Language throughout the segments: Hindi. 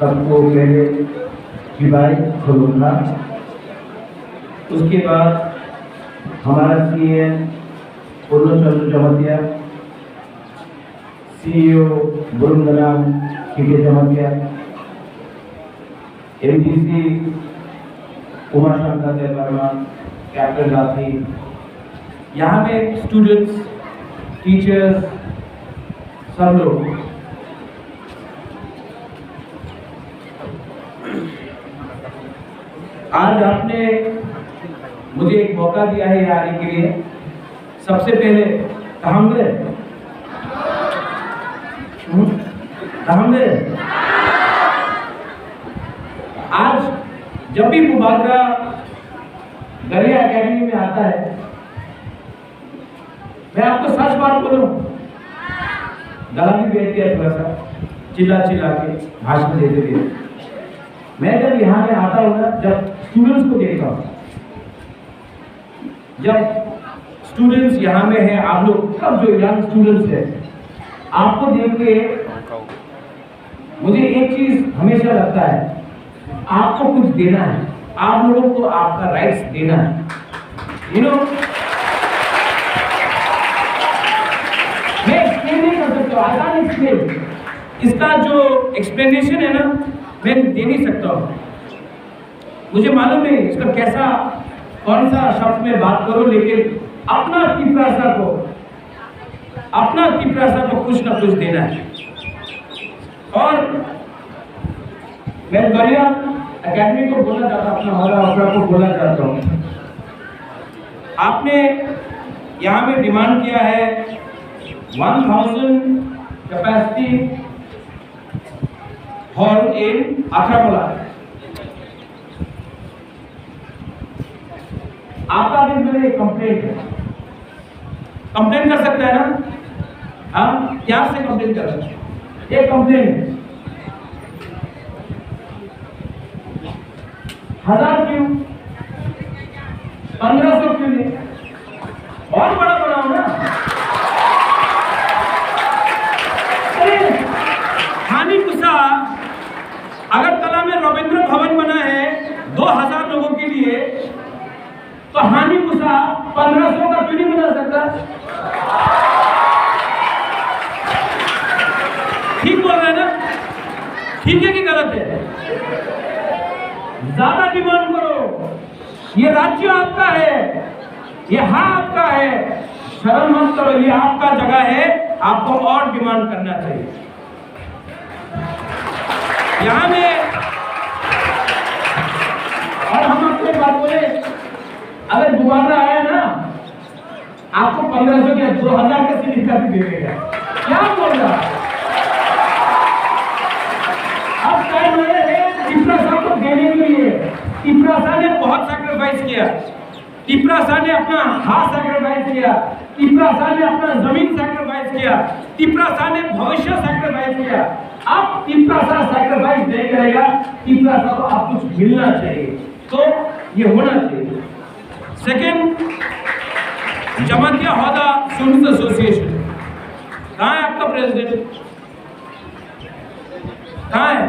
सबको पहले विदाई करूँगा। उसके बाद हमारा सीएम पूर्णचंद्र जमतिया, सीईओ बुरुंदराम के जमतिया, एमडीसी उमा शंकर वर्मा, कैप्टन राठी, यहाँ में स्टूडेंट्स, टीचर्स, सब लोग। आज आपने मुझे एक मौका दिया है यहाँ आने के लिए। सबसे पहले कहाँ गए? आज जब भी मुबादरा गरिया एकेडमी में आता है, मैं आपको सच बात बोलूं, गला भी बैठती है, थोड़ा सा चिल्ला के भाषण देते हुए। मैं जब यहाँ में आता हूँ ना, जब स्टूडेंट्स को देखता हूँ, जब स्टूडेंट्स यहाँ में हैं, आप लोग सब जो यंग स्टूडेंट्स हैं, आपको देख के मुझे एक चीज हमेशा लगता है, आपको कुछ देना है, आप लोगों को आपका राइट्स देना है। यू नो, मैं एक्सप्लेन नहीं कर सकता, आसान एक्सप्लेन, इसका जो एक्सप्लेनेशन है ना, मैं दे नहीं सकता हूँ। मुझे मालूम है इसका कैसा, कौन सा शब्द में बात करूं, लेकिन अपना तिपरासा को कुछ ना कुछ देना है। और मैं गरिया एकेडमी को बोलना चाहता हूँ, अपना हौला को बोलना चाहता हूँ। आपने यहाँ में डिमांड किया है 1000 कैपेसिटी हॉल इन अखरामोला। आपका भी मेरे कंप्लेंट है, कंप्लेंट कर सकता है ना? हाँ, क्या से कंप्लेंट कर सकते हैं? एक कंप्लेंट 1000 क्यों, 1500 क्यों नहीं? और बड़ा बनाओ ना। हानि कुसा अगरतला में रविंद्र भवन बना है 2000 लोगों के लिए, तो हानि कुसा 1500 का क्यों नहीं बना सकता? ठीक बोल रहे हैं ना? ठीक है कि गलत है? ज्यादा डिमांड करो, ये राज्य आपका है, ये हाँ आपका है, शर्म मत करो, ये आपका जगह है, आपको और डिमांड करना चाहिए। यहाँ में और हम अपने बात बोले, अगर दोबारा आया ना, आपको 1500 के 2000 का सिर्फ दे देगा। क्या बोल रहा है? अब टाइम है तिपरासा को देने के लिए। तिपरासा ने बहुत सैक्रिफाइस किया, तिपरासा ने अपना हाथ सैक्रिफाइस किया, तिपरासा ने अपना जमीन सैक्रिफाइस किया, तिपरासा ने भविष्य सैक्रिफाइस किया। अब तिपरासा सैक्रिफाइस नहीं करेगा, तिपरासा को आप कुछ मिलना चाहिए, तो ये होना चाहिए। सेकेंड, जमतिया हौदा स्टूडेंट्स एसोसिएशन, कहाँ है आपका प्रेसिडेंट? कहाँ है?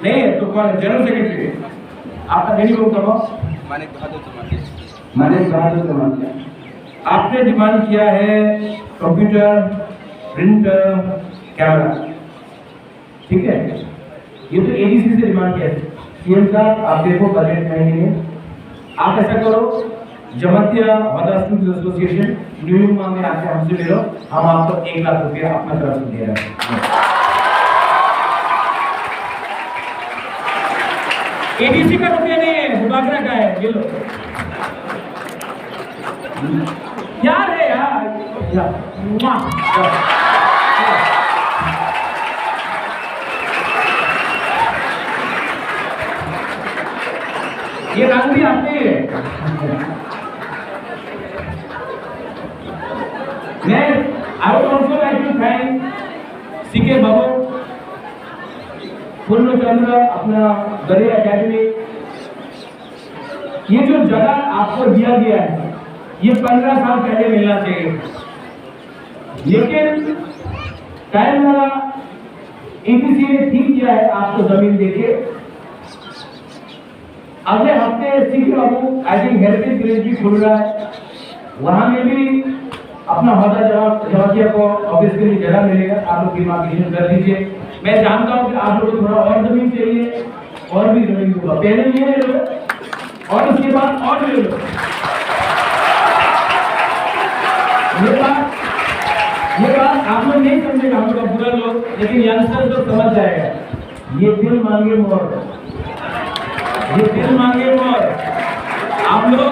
नहीं है तो कौन है? जनरल सेक्रेटरी आपका देनी को करो। मानिक बहादुर चमातिया। आपने डिमांड किया है कंप्यूटर, प्रिंटर, कैमरा, ठीक है? ये तो एडीसी से डिमांड किया है। सीएम साहब, आप देखो बजट नहीं है, आप ऐसा करो, जमतिया हौदा स्टूडेंट्स एसोसिएशन न्यू मांग में आके हमसे ले लो, हम आपको 1 लाख रुपया अपना तरफ से दे रहे हैं। एडीसी का रुपया नहीं है, मुबादरा का है, ये लो। यार है यार, ये रंग भी आपने ही है। मैं I would also like to thank CK Babu, Purnachandra, अपना गरिया एकेडमी। ये जो जगह आपको दिया गया है, ये 15 साल पहले मिलना चाहिए, लेकिन टाइम लगा, एटीसी ने ठीक किया है आपको जमीन देके। अगले हफ्ते C K Babu I think heritage village भी खुल रहा है, वहां में भी अपना होदा जवाबिया को ऑफिस के लिए जगह मिलेगा, आप लोग डिमार्केशन कर दीजिए। मैं जानता हूँ कि आप लोगों को थोड़ा और जमीन चाहिए, और भी जमीन होगा, पहले ये ले लो और उसके बाद और ले लो। ये बात आप लोग नहीं समझेगा, हम लोग बुरा लोग, लेकिन यंगस्टर तो समझ जाएगा। ये दिल मांगे मोर, ये दिल मांगे मोर, आप लोग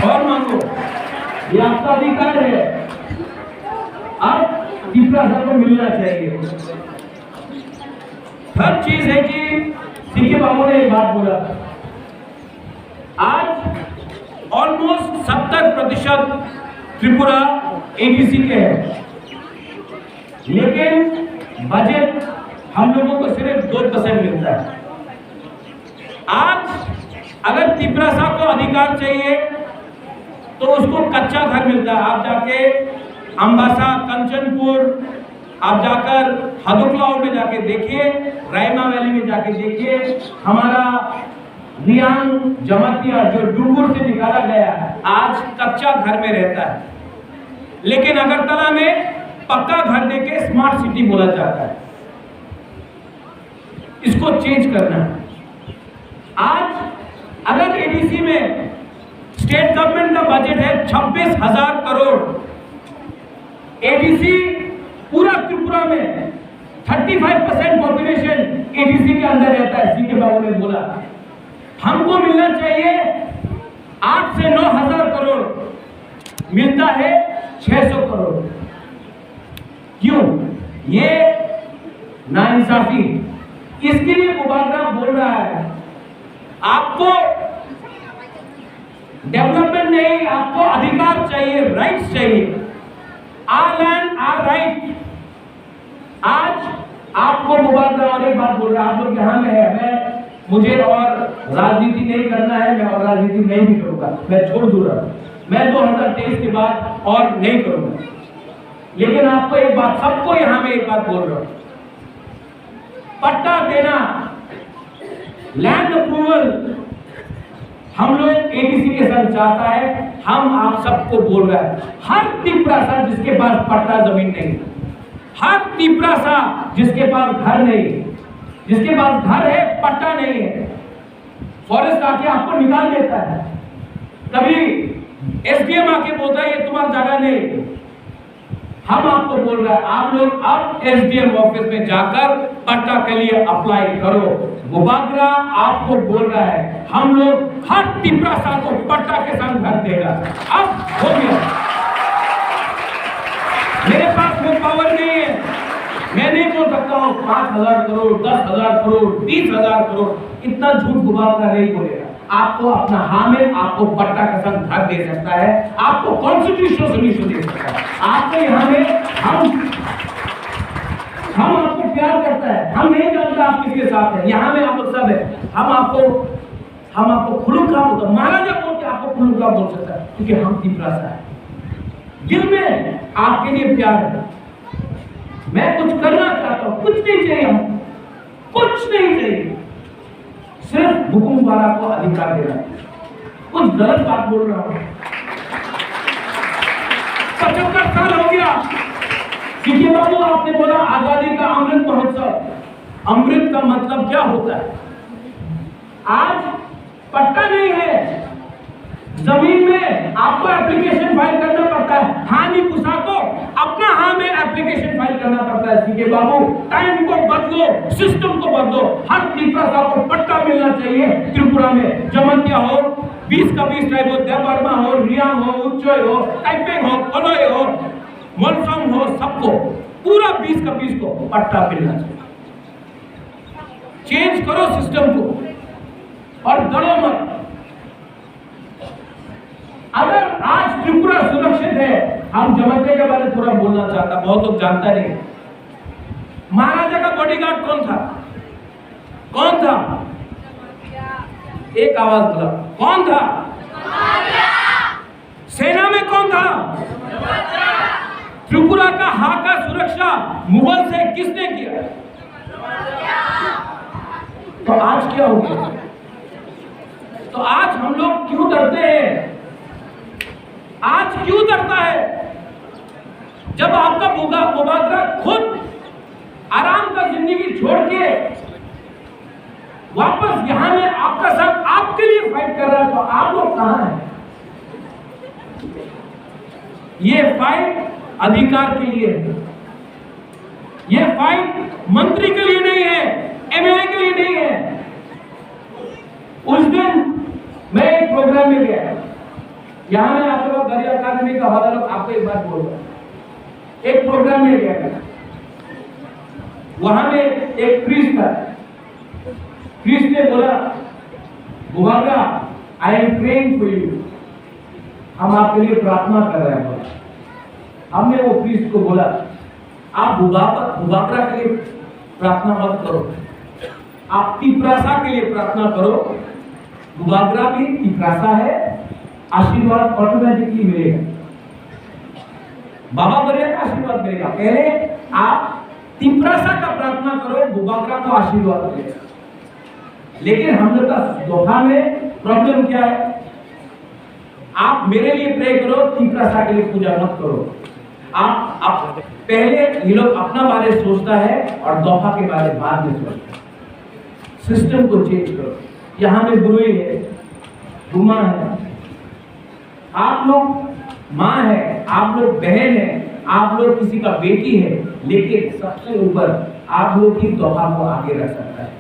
और मांगो, ये आपका अधिकार है। अब तीसरा सबको मिलना चाहिए। हर चीज है कि सीके बाबू ने एक बात बोला, आज ऑलमोस्ट 70% त्रिपुरा एटीसी के है, लेकिन बजट हम लोगों को सिर्फ 2% मिलता है। आज अगर त्रिपुरा साहब को अधिकार चाहिए तो उसको कच्चा घर मिलता है। आप जाके अंबासा, कंचनपुर, आप जाकर हदुकलाव में जाके देखिए, रायमा वैली में जाके देखिए, हमारा रियांग जमातिया जो डूंगुर से निकाला गया है आज कच्चा घर में रहता है, लेकिन अगरतला में पक्का घर देके स्मार्ट सिटी बोला जाता है। इसको चेंज करना है। आज अगर एडीसी में स्टेट गवर्नमेंट का बजट है 26,000 करोड़, एडीसी पूरा त्रिपुरा में 35% पॉपुलेशन एडीसी के अंदर रहता है। सीके बाबू ने बोला हमको मिलना चाहिए 8 से 9,000 करोड़, मिलता है 600 करोड़। क्यों? ये नाइंसाफी। इसके लिए मुबारक बोल रहा है, आपको डेवलपमेंट नहीं, आपको अधिकार चाहिए, राइट्स चाहिए। Our land our right. आज आपको मुबारक और एक बात बोल रहा है, आप लोग यहाँ में है, मुझे और राजनीति नहीं करना है, मैं और राजनीति नहीं भी करूंगा, मैं छोड़ दूंगा, मैं 2023 के बाद और नहीं करूंगा। लेकिन आपको एक बात, सबको यहाँ में एक बात बोल रहा हूं, पट्टा देना, लैंड अप्रूवल हम लोग एडीसी के साथ चाहता है। हम आप सबको बोल रहे हैं, हर त्रिपुरा सा जिसके पास पट्टा जमीन नहीं, हर त्रिपुरा सा जिसके पास घर नहीं, जिसके पास घर है पट्टा नहीं है, फॉरेस्ट आके आपको निकाल देता है। कभी एसडीएम आके बोलता है ये तुम्हारा जगह नहीं। हम आपको बोल रहे हैं, आप लोग अब एसडीएम ऑफिस में जाकर पट्टा के लिए अप्लाई करो। मुबागरा आपको बोल रहा है, हम लोग हर त्रिपुरा सा को पट्टा के साथ घर देगा। अब हो गया, मेरे पास वो पावर नहीं है, मैं नहीं बोल सकता हूँ 5,000 करोड़, 10,000 करोड़, 20,000 करोड़, इतना झूठ मुबागरा नहीं बोलेगा। आपको अपना हामिद आपको पट्टा के साथ घर दे सकता है, आपको कॉन्स्टिट्यूशनल सोल्यूशन दे सकता है। आपको यहाँ में हम आपको प्यार करता है, हम नहीं जानता आप किसके साथ है, यहाँ में आप लोग सब है। हम आपको खुलूका बोलते, महाराजा बोल के आपको खुलूका बोल सकता है, क्योंकि हम त्रिपुरा सा है, दिल में आपके लिए प्यार है। मैं कुछ करना चाहता हूँ, कुछ नहीं चाहिए, हम कुछ नहीं चाहिए, सिर्फ हुकुम वाला को अधिकार देना। कुछ गलत बात बोल रहा हूँ, 75 साल हो गया। सीके बाबू आपने बोला आजादी का अमृत महोत्सव, अमृत का मतलब क्या होता है? आज पट्टा नहीं है, जमीन में आपको एप्लीकेशन फाइल करना पड़ता है। हानि पुसा को अपना हाँ में एप्लीकेशन फाइल करना पड़ता है। सीके बाबू टाइम को बदलो, सिस्टम को बदलो। हर त्रिपुरा साहब को पट्टा मिलना चाहिए त्रिपुरा में, जमतिया हो, 20 का 20 ट्राइब हो, देवबर्मा हो, रियांग हो, उच्चोय हो, टाइपिंग हो, कलोय हो, मोलसम हो, सबको पूरा 20 का 20 को पट्टा मिलना चाहिए। चेंज करो सिस्टम को और डरो मत। अगर आज त्रिपुरा सुरक्षित है, हम जमतिया के बारे में थोड़ा बोलना चाहता, बहुत लोग जानता नहीं। महाराजा का बॉडीगार्ड कौन था? कौन था? एक आवाज बोला, कौन था? सेना में कौन था? त्रिपुरा का हाका सुरक्षा मुगल से किसने किया? तो आज क्या हो गया? तो आज हम लोग क्यों डरते हैं? आज क्यों डरता है? जब आपका मुबादरा खुद आराम का जिंदगी छोड़ के वापस यहां में आपका साथ आपके लिए फाइट कर रहा है, तो आप लोग कहां हैं? ये फाइट अधिकार के लिए है, ये फाइट मंत्री के लिए नहीं है, एमएलए के लिए नहीं है। उस दिन मैं एक प्रोग्राम में गया, यहां में आप लोग दरिया अकादमी का हवाला लोग आपको एक बात बोल रहा, एक प्रोग्राम में गया, वहां में एक प्रीस्ट था, प्रीस्ट ने बोला, गुबागा I am praying for you, हम आपके लिए प्रार्थना कर रहे हैं। हमने वो प्रीस्ट को बोला, आप गुबागरा के लिए प्रार्थना मत करो, आप तिपरासा के लिए प्रार्थना करो। गुबागरा भी तिपरासा है, आशीर्वाद ऑटोमेटिकली मिलेगा, बाबा बरिया का आशीर्वाद मिलेगा। पहले आप तिपरासा का प्रार्थना करो, गुबागरा को आशीर्वाद मिलेगा। लेकिन हम लोग का दोहा में प्रॉब्लम क्या है? आप मेरे लिए प्रे करो, तिपरासा के लिए पूजा मत करो। आप पहले ये लोग अपना बारे सोचता है और दोहा के बारे बाद में सोचता है। सिस्टम को चेंज करो। यहाँ में बुरुई है, गुमा है, आप लोग माँ है, आप लोग बहन है, आप लोग किसी का बेटी है, लेकिन सबसे ऊपर आप लोग की दोहा को आगे रख सकता है।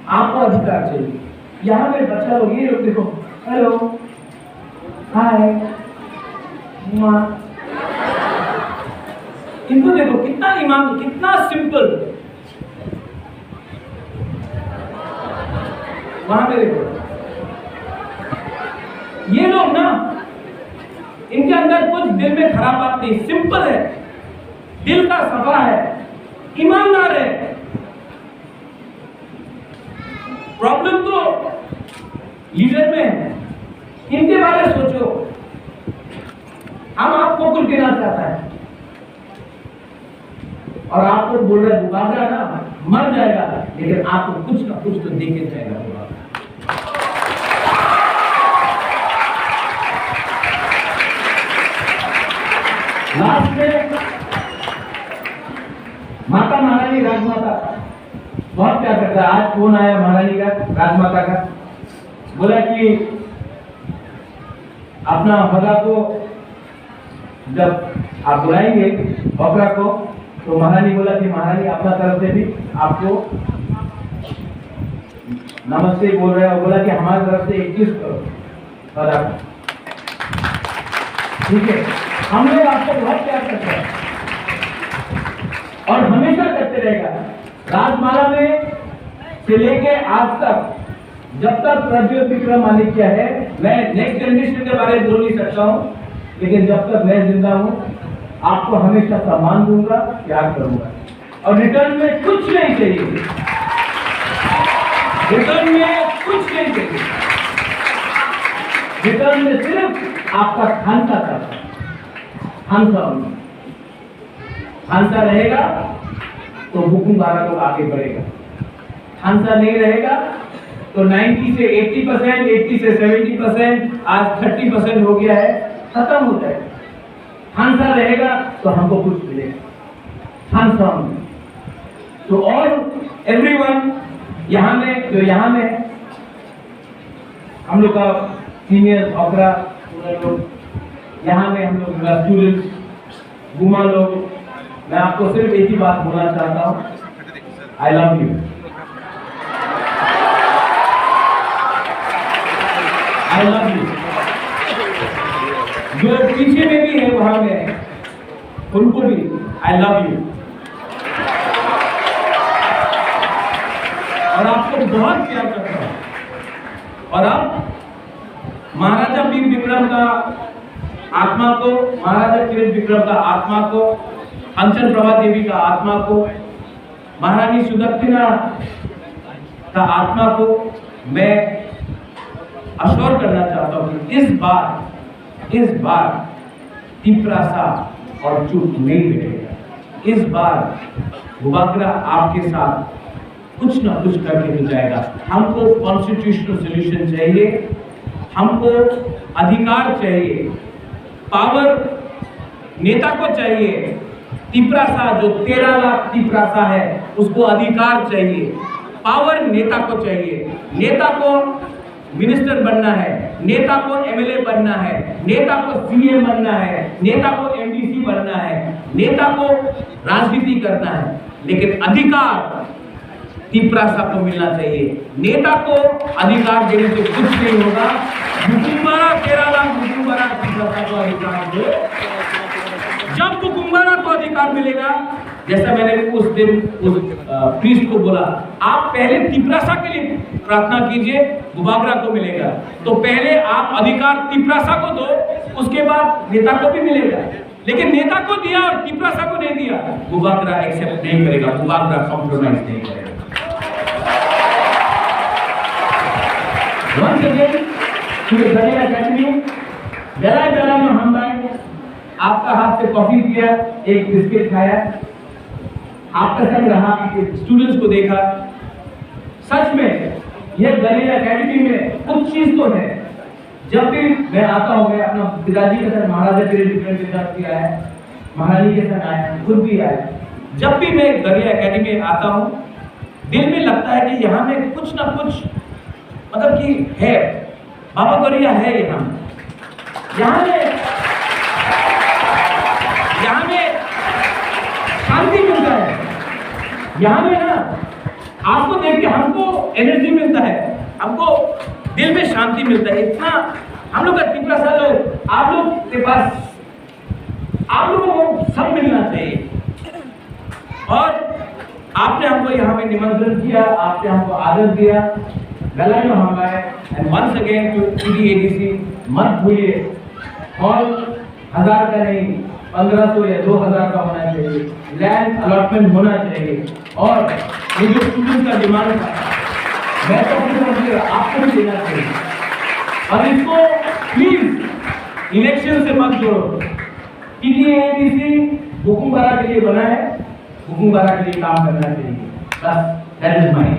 आपको अधिकार चाहिए। यहाँ में बच्चा लोग, ये लोग देखो, हेलो, हाय, इनको देखो कितना ईमान, कितना सिंपल। वहां पे देखो, ये लोग ना, इनके अंदर कुछ दिल में खराब बात नहीं, सिंपल है, दिल का सफा है, ईमानदार है। प्रॉब्लम तो लीडर में है, इनके बारे में सोचो। हम आपको कुछ देना चाहता है और आप लोग बोल रहे गुबागरा ना मर जाएगा, लेकिन आपको कुछ ना कुछ तो देके जाएगा। लास्ट में माता महारानी राजमाता बहुत प्यार करता है। आज फोन आया महारानी का, राजमाता का, बोला कि अपना बगा को जब आप बुलाएंगे बकरा को, तो महारानी बोला कि महारानी अपना तरफ से भी आपको नमस्ते बोल रहे हैं, और बोला कि हमारी तरफ से 21 करो बकरा। ठीक है, हम लोग आपको बहुत प्यार करते हैं और हमेशा करते रहेगा। राजमाला में से लेके आज तक, जब तक प्रज्वल विक्रम आदित्य है, मैं नेक्स्ट जनरेशन के बारे में बोल नहीं सकता हूँ, लेकिन जब तक मैं जिंदा हूँ आपको हमेशा सम्मान दूंगा, प्यार करूंगा, और रिटर्न में कुछ नहीं चाहिए, रिटर्न में कुछ नहीं चाहिए, रिटर्न में सिर्फ आपका खानसा करता, खानसा रहेगा तो हुकुमदारा लोग आगे बढ़ेगा, खानसा नहीं रहेगा तो 90 से 80%, 80 से 70%, आज 30% हो गया है, खत्म हो जाएगा। खानसा रहेगा तो हमको कुछ मिलेगा। खानसा तो ऑल एवरीवन यहाँ में, जो यहाँ में हम लोग का सीनियर ऑपरा लोग, यहाँ में हम लोग स्टूडेंट्स, गुमा लोग, मैं आपको सिर्फ एक ही बात बोलना चाहता हूँ, I love you, I love you. जो पीछे में भी है वहां में, उनको भी आई लव यू, और आपको बहुत प्यार करता हूं। और अब महाराजा वीर विक्रम का आत्मा को, महाराजा किरण विक्रम का आत्मा को, कंचन प्रभा देवी का आत्मा को, महारानी सुदक्षिणा का आत्मा को मैं अश्योर करना चाहता हूं कि इस बार तिपरासा और चूक नहीं मिलेगा। इस बार गुबागरा आपके साथ कुछ ना कुछ करके तो जाएगा। हमको कॉन्स्टिट्यूशनल सोल्यूशन चाहिए, हमको अधिकार चाहिए, पावर नेता को चाहिए। तिपरासा जो 13 लाख तिपरासा है उसको अधिकार चाहिए, पावर नेता को चाहिए। नेता को मिनिस्टर बनना है, नेता को एमएलए बनना है, नेता को सीएम बनना है, नेता को एमडीसी बनना है, नेता को राजनीति करना है, लेकिन अधिकार तिपरासा को मिलना चाहिए। नेता को अधिकार देने से कुछ नहीं होगा। बुकुम्बारा 13 लाख बुकुम्बारा तिपरासा को अधिकार दो। जब बुकुम्बारा को अधिकार मिलेगा, जैसा मैंने उस दिन उस प्रीस्ट को बोला, आप पहले तिपरासा के लिए प्रार्थना कीजिए, गुबागरा को मिलेगा। तो पहले आप अधिकार तिपरासा को दो, उसके बाद नेता को भी मिलेगा। लेकिन नेता को दिया और तिपरासा को नहीं दिया, गुबागरा एक्सेप्ट नहीं करेगा, गुबागरा कॉम्प्रोमाइज नहीं करेगा। Once again, to the Galia Academy, बेला में हम आपका हाथ से कॉफी पिया, एक बिस्किट खाया, आपका संग रहा, स्टूडेंट्स को देखा। सच में यह गलीला एकेडमी में कुछ चीज तो है। जब भी मैं आता हूँ, मैं अपना पिताजी के साथ महाराजा के साथ किया है, महारानी के साथ आया, खुद भी आया। जब भी मैं गलीला एकेडमी में आता हूँ, दिल में लगता है कि यहाँ में कुछ ना कुछ मतलब कि है, बाबा गौरिया है। यहाँ में शांति मिलता है। यहाँ में ना आपको देख के हमको एनर्जी मिलता है, हमको दिल में शांति मिलता है। इतना हम लोग का तिपरासा लोग, आप लोग के पास, आप लोगों को सब मिलना चाहिए। और आपने हमको यहाँ पे निमंत्रण किया, आपने हमको आदर दिया, गला में हम आए। And once again to TDADC, मत भूलिए हॉल 1000 का नहीं, 1500 या 2000 का होना चाहिए, लैंड अलॉटमेंट होना चाहिए। और ये जो स्टूडेंट का डिमांड था, मैं तो आपको भी देना चाहिए। और इसको प्लीज इलेक्शन से मत जोड़ो। TDADC बुकुम्बारा के लिए बना है, बुकुम्बारा के लिए काम करना चाहिए। बस दैट इज माय